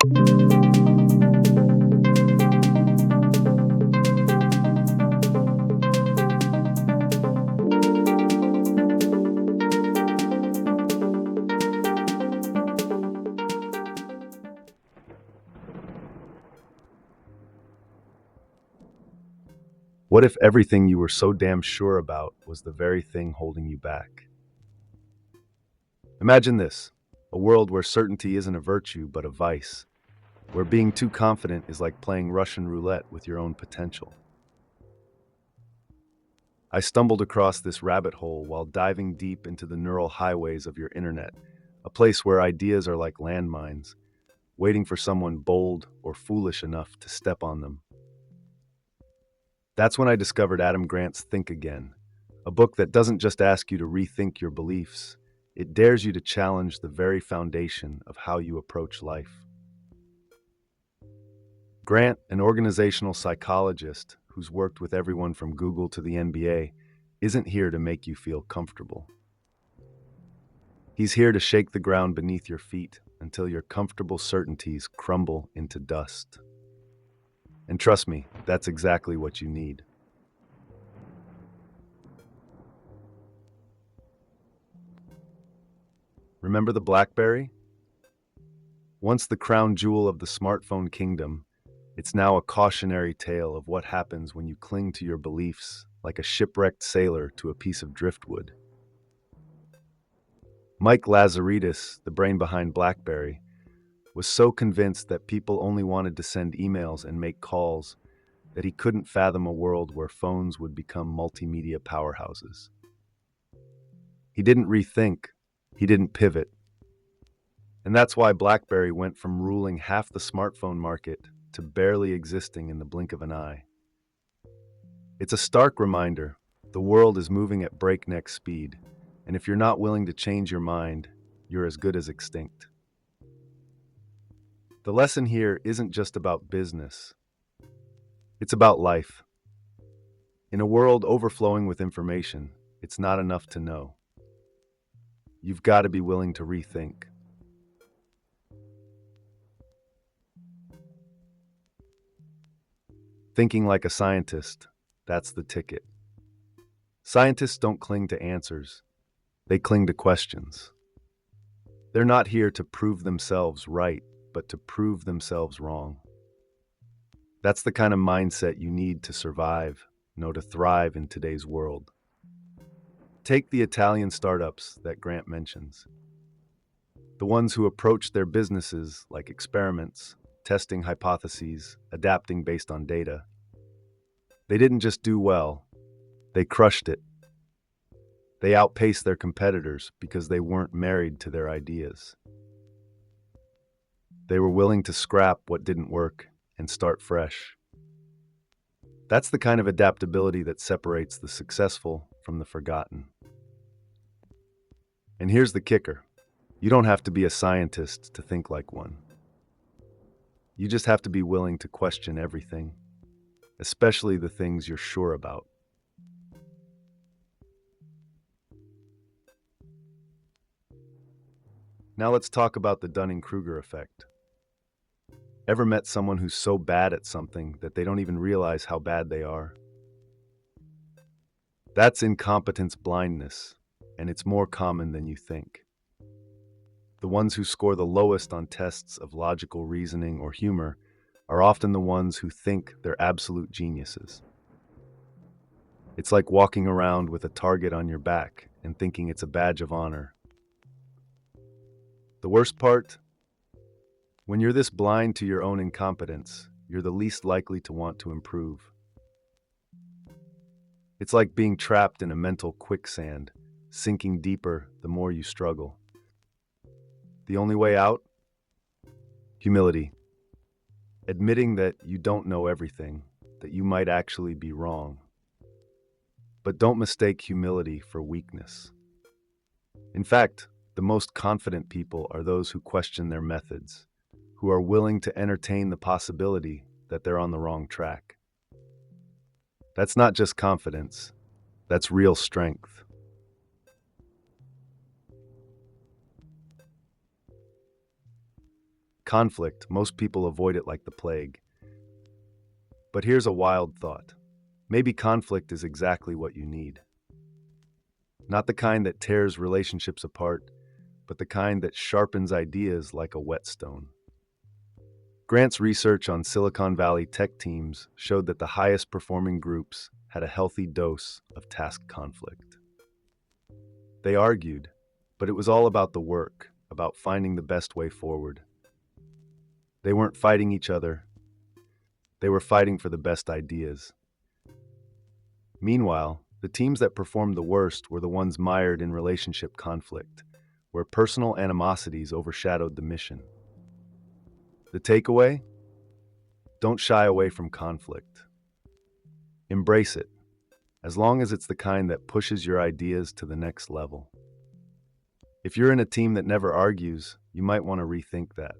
What if everything you were so damn sure about was the very thing holding you back? Imagine this, a world where certainty isn't a virtue but a vice, where being too confident is like playing Russian roulette with your own potential. I stumbled across this rabbit hole while diving deep into the neural highways of your internet, a place where ideas are like landmines, waiting for someone bold or foolish enough to step on them. That's when I discovered Adam Grant's Think Again, a book that doesn't just ask you to rethink your beliefs, it dares you to challenge the very foundation of how you approach life. Grant, an organizational psychologist who's worked with everyone from Google to the NBA, isn't here to make you feel comfortable. He's here to shake the ground beneath your feet until your comfortable certainties crumble into dust. And trust me, that's exactly what you need. Remember the Blackberry? Once the crown jewel of the smartphone kingdom, it's now a cautionary tale of what happens when you cling to your beliefs like a shipwrecked sailor to a piece of driftwood. Mike Lazaridis, the brain behind Blackberry, was so convinced that people only wanted to send emails and make calls that he couldn't fathom a world where phones would become multimedia powerhouses. He didn't rethink, he didn't pivot. And that's why BlackBerry went from ruling half the smartphone market to barely existing in the blink of an eye. It's a stark reminder, the world is moving at breakneck speed, and if you're not willing to change your mind, you're as good as extinct. The lesson here isn't just about business, it's about life. In a world overflowing with information, it's not enough to know. You've got to be willing to rethink. Thinking like a scientist, that's the ticket. Scientists don't cling to answers, they cling to questions. They're not here to prove themselves right, but to prove themselves wrong. That's the kind of mindset you need to survive, to thrive in today's world. Take the Italian startups that Grant mentions. The ones who approach their businesses like experiments, testing hypotheses, adapting based on data. They didn't just do well, they crushed it. They outpaced their competitors because they weren't married to their ideas. They were willing to scrap what didn't work and start fresh. That's the kind of adaptability that separates the successful from the forgotten. And here's the kicker. You don't have to be a scientist to think like one. You just have to be willing to question everything, especially the things you're sure about. Now let's talk about the Dunning-Krueger effect. Ever met someone who's so bad at something that they don't even realize how bad they are? That's incompetence blindness, and it's more common than you think. The ones who score the lowest on tests of logical reasoning or humor are often the ones who think they're absolute geniuses. It's like walking around with a target on your back and thinking it's a badge of honor. The worst part? When you're this blind to your own incompetence, you're the least likely to want to improve. It's like being trapped in a mental quicksand, sinking deeper the more you struggle. The only way out? Humility. Admitting that you don't know everything, that you might actually be wrong. But don't mistake humility for weakness. In fact, the most confident people are those who question their methods, who are willing to entertain the possibility that they're on the wrong track. That's not just confidence, that's real strength. Conflict, most people avoid it like the plague. But here's a wild thought. Maybe conflict is exactly what you need. Not the kind that tears relationships apart, but the kind that sharpens ideas like a whetstone. Grant's research on Silicon Valley tech teams showed that the highest performing groups had a healthy dose of task conflict. They argued, but it was all about the work, about finding the best way forward. They weren't fighting each other, they were fighting for the best ideas. Meanwhile, the teams that performed the worst were the ones mired in relationship conflict, where personal animosities overshadowed the mission. The takeaway? Don't shy away from conflict. Embrace it, as long as it's the kind that pushes your ideas to the next level. If you're in a team that never argues, you might want to rethink that.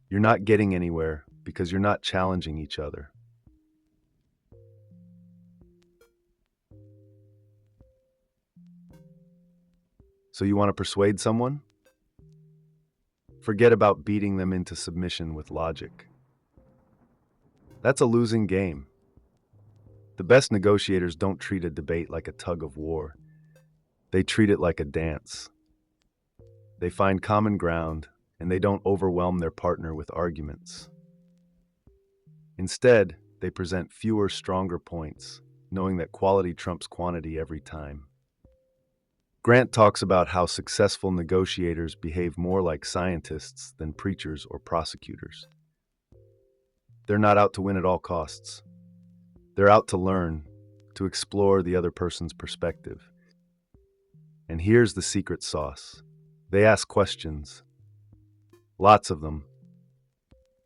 You're not getting anywhere because you're not challenging each other. So you want to persuade someone? Forget about beating them into submission with logic. That's a losing game. The best negotiators don't treat a debate like a tug of war. They treat it like a dance. They find common ground, and they don't overwhelm their partner with arguments. Instead, they present fewer, stronger points, knowing that quality trumps quantity every time. Grant talks about how successful negotiators behave more like scientists than preachers or prosecutors. They're not out to win at all costs. They're out to learn, to explore the other person's perspective. And here's the secret sauce. They ask questions. Lots of them.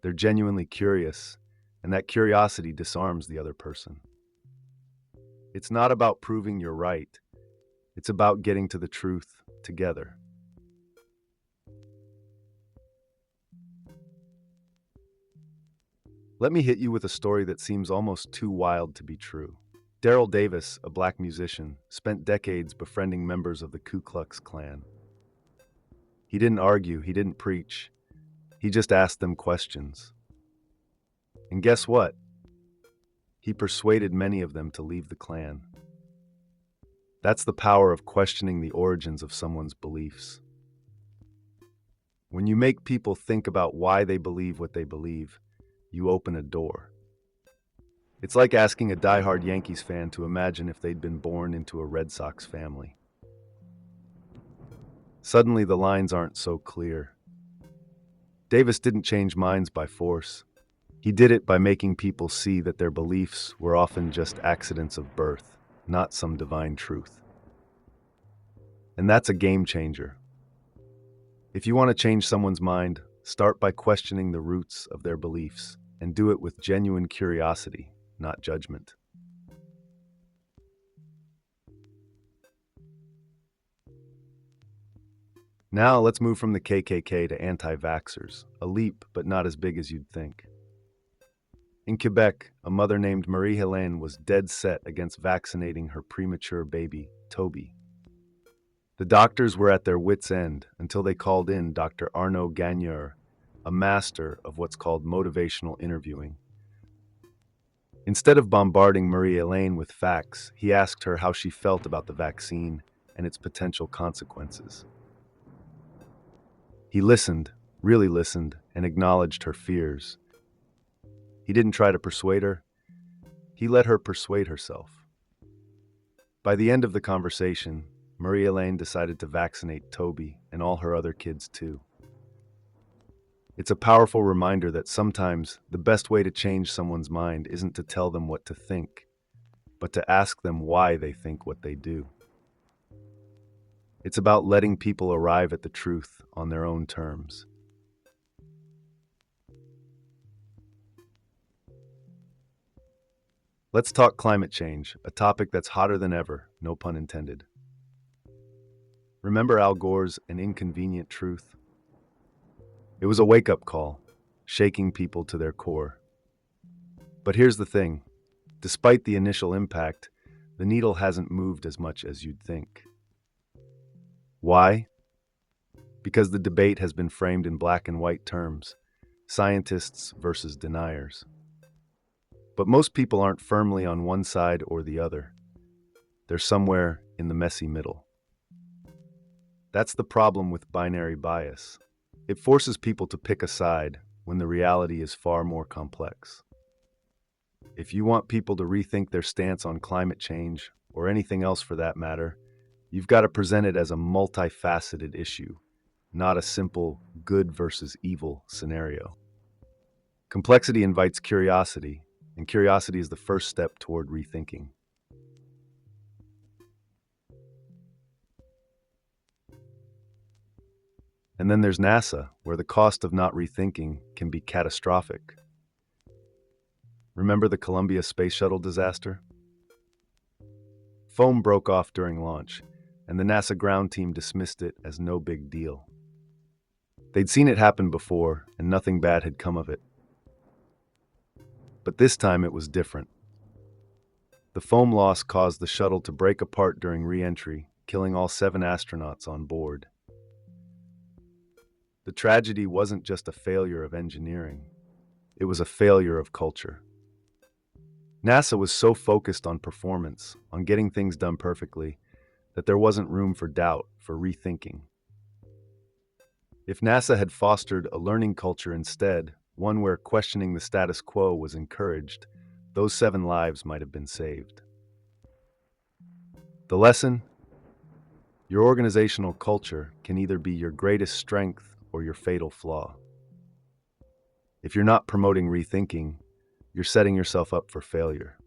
They're genuinely curious, and that curiosity disarms the other person. It's not about proving you're right. It's about getting to the truth together. Let me hit you with a story that seems almost too wild to be true. Daryl Davis, a black musician, spent decades befriending members of the Ku Klux Klan. He didn't argue, he didn't preach. He just asked them questions. And guess what? He persuaded many of them to leave the Klan. That's the power of questioning the origins of someone's beliefs. When you make people think about why they believe what they believe, you open a door. It's like asking a diehard Yankees fan to imagine if they'd been born into a Red Sox family. Suddenly the lines aren't so clear. Davis didn't change minds by force. He did it by making people see that their beliefs were often just accidents of birth, not some divine truth. And that's a game changer. If you want to change someone's mind, start by questioning the roots of their beliefs, and do it with genuine curiosity, not judgment. Now let's move from the KKK to anti-vaxxers, a leap but not as big as you'd think. In Quebec, a mother named Marie-Hélène was dead set against vaccinating her premature baby, Toby. The doctors were at their wits' end until they called in Dr. Arnaud Gagneur, a master of what's called motivational interviewing. Instead of bombarding Marie-Hélène with facts, he asked her how she felt about the vaccine and its potential consequences. He listened, really listened, and acknowledged her fears. He didn't try to persuade her. He let her persuade herself. By the end of the conversation, Marie-Hélène decided to vaccinate Toby and all her other kids too. It's a powerful reminder that sometimes the best way to change someone's mind isn't to tell them what to think, but to ask them why they think what they do. It's about letting people arrive at the truth on their own terms. Let's talk climate change, a topic that's hotter than ever, no pun intended. Remember Al Gore's An Inconvenient Truth? It was a wake-up call, shaking people to their core. But here's the thing. Despite the initial impact, the needle hasn't moved as much as you'd think. Why? because the debate has been framed in black and white terms, scientists versus deniers. But most people aren't firmly on one side or the other. They're somewhere in the messy middle. That's the problem with binary bias. It forces people to pick a side when the reality is far more complex. If you want people to rethink their stance on climate change, or anything else for that matter, you've got to present it as a multifaceted issue, not a simple good versus evil scenario. Complexity invites curiosity, and curiosity is the first step toward rethinking. And then there's NASA, where the cost of not rethinking can be catastrophic. Remember the Columbia Space Shuttle disaster? Foam broke off during launch, and the NASA ground team dismissed it as no big deal. They'd seen it happen before, and nothing bad had come of it. But this time it was different. The foam loss caused the shuttle to break apart during re-entry, killing all 7 astronauts on board. The tragedy wasn't just a failure of engineering. It was a failure of culture. NASA was so focused on performance, on getting things done perfectly, that there wasn't room for doubt, for rethinking. If NASA had fostered a learning culture instead, one where questioning the status quo was encouraged, those 7 lives might have been saved. The lesson? Your organizational culture can either be your greatest strength or your fatal flaw. If you're not promoting rethinking, you're setting yourself up for failure.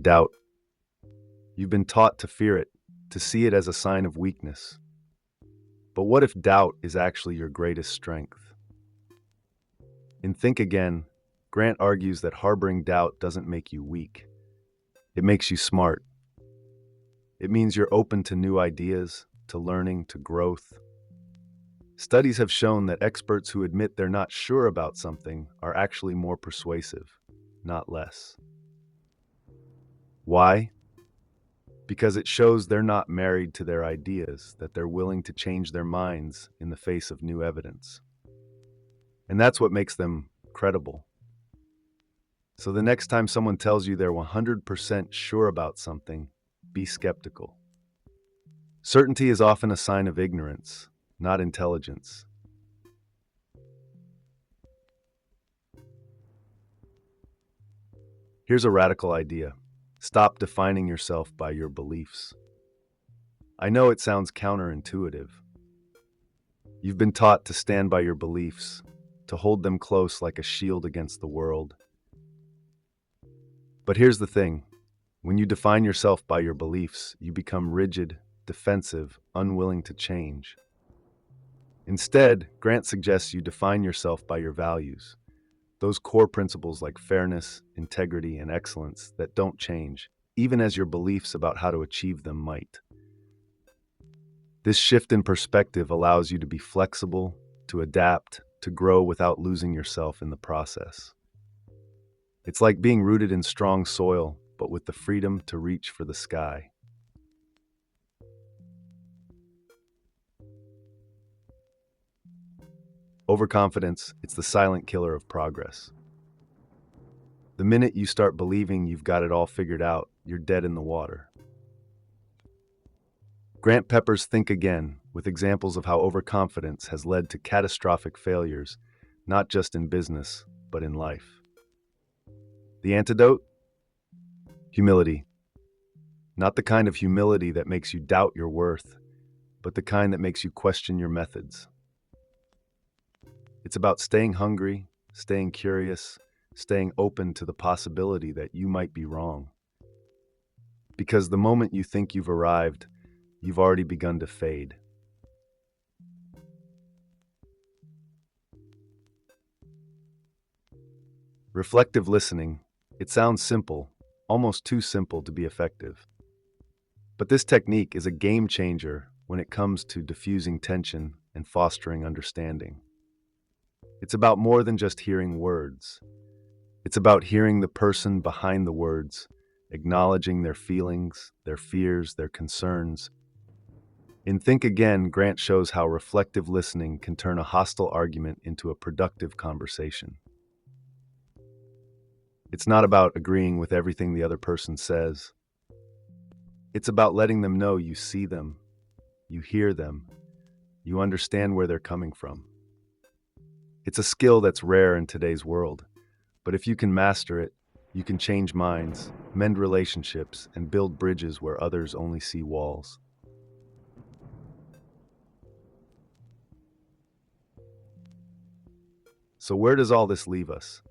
Doubt. You've been taught to fear it, to see it as a sign of weakness. But what if doubt is actually your greatest strength? In Think Again, Grant argues that harboring doubt doesn't make you weak. It makes you smart. It means you're open to new ideas, to learning, to growth. Studies have shown that experts who admit they're not sure about something are actually more persuasive, not less. Why? Because it shows they're not married to their ideas, that they're willing to change their minds in the face of new evidence. And that's what makes them credible. So the next time someone tells you they're 100% sure about something, be skeptical. Certainty is often a sign of ignorance, not intelligence. Here's a radical idea. Stop defining yourself by your beliefs. I know it sounds counterintuitive. You've been taught to stand by your beliefs, to hold them close like a shield against the world. But here's the thing. When you define yourself by your beliefs, you become rigid, defensive, unwilling to change. Instead, Grant suggests you define yourself by your values, those core principles like fairness, integrity, and excellence that don't change, even as your beliefs about how to achieve them might. This shift in perspective allows you to be flexible, to adapt, to grow without losing yourself in the process. It's like being rooted in strong soil, but with the freedom to reach for the sky. Overconfidence, it's the silent killer of progress. The minute you start believing you've got it all figured out, you're dead in the water. Grant Pepper's Think Again, with examples of how overconfidence has led to catastrophic failures, not just in business, but in life. The antidote? Humility. Not the kind of humility that makes you doubt your worth, but the kind that makes you question your methods. It's about staying hungry, staying curious, staying open to the possibility that you might be wrong. Because the moment you think you've arrived, you've already begun to fade. Reflective listening. It sounds simple, almost too simple to be effective. But this technique is a game changer when it comes to diffusing tension and fostering understanding. It's about more than just hearing words. It's about hearing the person behind the words, acknowledging their feelings, their fears, their concerns. In Think Again, Grant shows how reflective listening can turn a hostile argument into a productive conversation. It's not about agreeing with everything the other person says. It's about letting them know you see them, you hear them, you understand where they're coming from. It's a skill that's rare in today's world, but if you can master it, you can change minds, mend relationships, and build bridges where others only see walls. So where does all this leave us?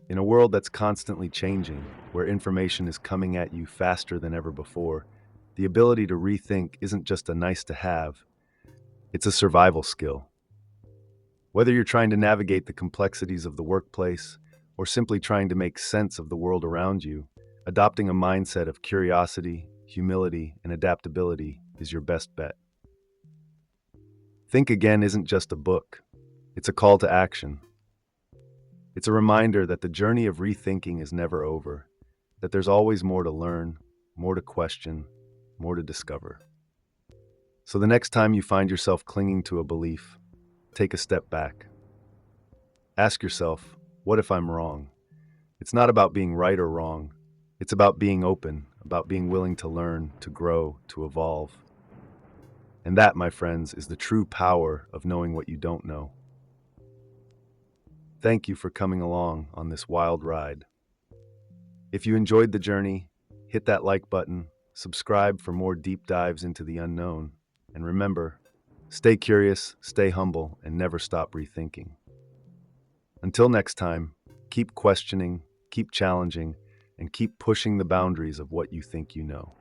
In a world that's constantly changing, where information is coming at you faster than ever before, the ability to rethink isn't just a nice to have, it's a survival skill. Whether you're trying to navigate the complexities of the workplace or simply trying to make sense of the world around you, adopting a mindset of curiosity, humility, and adaptability is your best bet. Think Again isn't just a book, it's a call to action. It's a reminder that the journey of rethinking is never over, that there's always more to learn, more to question, more to discover. So the next time you find yourself clinging to a belief, take a step back. Ask yourself, what if I'm wrong? It's not about being right or wrong. It's about being open, about being willing to learn, to grow, to evolve. And that, my friends, is the true power of knowing what you don't know. Thank you for coming along on this wild ride. If you enjoyed the journey, hit that like button, subscribe for more deep dives into the unknown, and remember, stay curious, stay humble, and never stop rethinking. Until next time, keep questioning, keep challenging, and keep pushing the boundaries of what you think you know.